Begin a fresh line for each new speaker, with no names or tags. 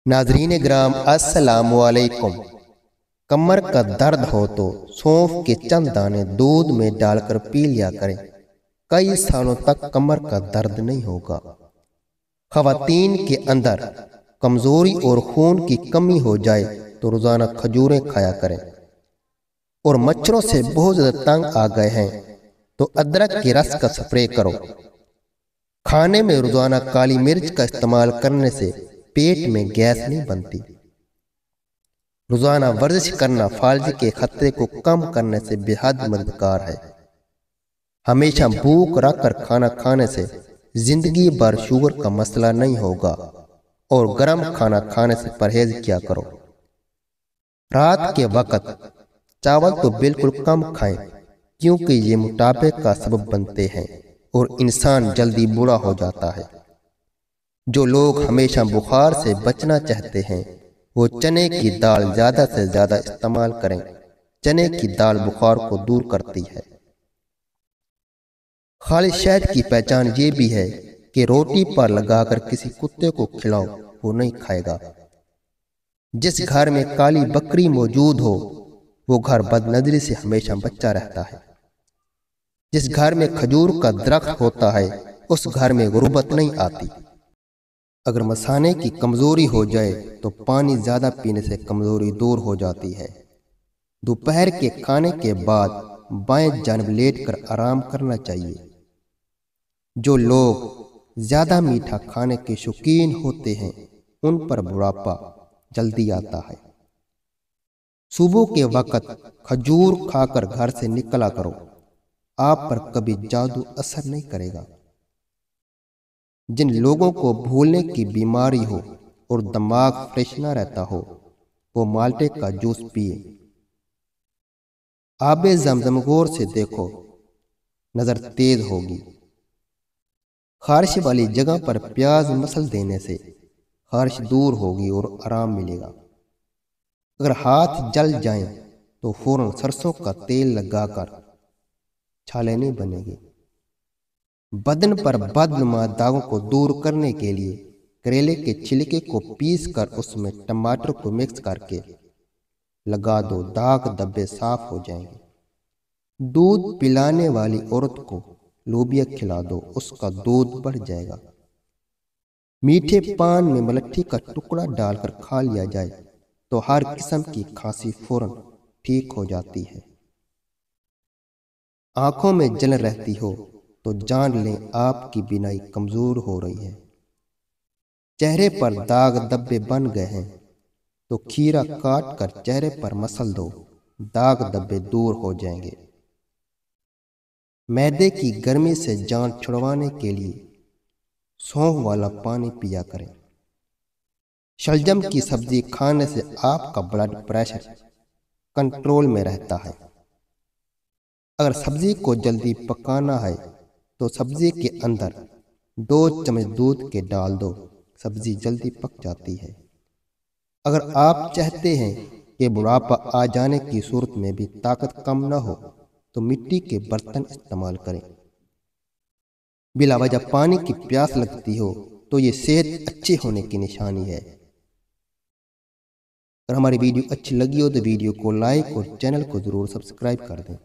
नाजरीन ग्राम अस्सलाम वालेकुम। कमर का दर्द हो तो सौंफ के चंद दाने दूध में डालकर पी लिया करें। कई सालों तक कमर का दर्द नहीं होगा। खवातीन के अंदर कमजोरी और खून की कमी हो जाए तो रोजाना खजूरें खाया करें। और मच्छरों से बहुत ज्यादा तंग आ गए हैं तो अदरक के रस का स्प्रे करो। खाने में रोजाना काली मिर्च का इस्तेमाल करने से पेट में गैस नहीं बनती। रोजाना वर्जिश करना फालजी के खतरे को कम करने से बेहद मददगार है। हमेशा भूख रख कर खाना खाने से जिंदगी भर शुगर का मसला नहीं होगा। और गर्म खाना खाने से परहेज किया करो। रात के वक्त चावल तो बिल्कुल कम खाएं, क्योंकि ये मोटापे का सबब बनते हैं और इंसान जल्दी बूढ़ा हो जाता है। जो लोग हमेशा बुखार से बचना चाहते हैं वो चने की दाल ज्यादा से ज्यादा इस्तेमाल करें। चने की दाल बुखार को दूर करती है। खालिद शहद की पहचान ये भी है कि रोटी पर लगाकर किसी कुत्ते को खिलाओ, वो नहीं खाएगा। जिस घर में काली बकरी मौजूद हो वो घर बदनजरी से हमेशा बचा रहता है। जिस घर में खजूर का दरख्त होता है उस घर में गुर्बत नहीं आती। अगर मसाने की कमजोरी हो जाए तो पानी ज्यादा पीने से कमजोरी दूर हो जाती है। दोपहर के खाने के बाद बाएं जानिब लेटकर आराम करना चाहिए। जो लोग ज्यादा मीठा खाने के शौकीन होते हैं उन पर बुढ़ापा जल्दी आता है। सुबह के वक्त खजूर खाकर घर से निकला करो। आप पर कभी जादू असर नहीं करेगा। जिन लोगों को भूलने की बीमारी हो और दिमाग फ्रेश ना रहता हो वो माल्टे का जूस पिए। आबे ज़मज़म गौर से देखो, नजर तेज होगी। खारिश वाली जगह पर प्याज मसल देने से खारिश दूर होगी और आराम मिलेगा। अगर हाथ जल जाएं तो फौरन सरसों का तेल लगाकर छाले नहीं बनेगी। बदन पर बदनुमा दागों को दूर करने के लिए करेले के छिलके को पीस कर उसमें टमाटर को मिक्स करके लगा दो, दाग धब्बे साफ हो जाएंगे। दूध पिलाने वाली औरत को लोबिया खिला दो, उसका दूध बढ़ जाएगा। मीठे पान में मलट्ठी का टुकड़ा डालकर खा लिया जाए तो हर किस्म की खांसी फौरन ठीक हो जाती है। आंखों में जलन रहती हो तो जान लें आपकी बीनाई कमजोर हो रही है। चेहरे पर दाग धब्बे बन गए हैं तो खीरा काट कर चेहरे पर मसल दो, दाग धब्बे दूर हो जाएंगे। मैदे की गर्मी से जान छुड़वाने के लिए सौंफ वाला पानी पिया करें। शलजम की सब्जी खाने से आपका ब्लड प्रेशर कंट्रोल में रहता है। अगर सब्जी को जल्दी पकाना है तो सब्जी के अंदर 2 चम्मच दूध के डाल दो, सब्जी जल्दी पक जाती है। अगर आप चाहते हैं कि बुढ़ापा आ जाने की सूरत में भी ताकत कम न हो तो मिट्टी के बर्तन इस्तेमाल करें। बिला वजह पानी की प्यास लगती हो तो ये सेहत अच्छे होने की निशानी है। अगर हमारी वीडियो अच्छी लगी हो तो वीडियो को लाइक और चैनल को जरूर सब्सक्राइब कर दें।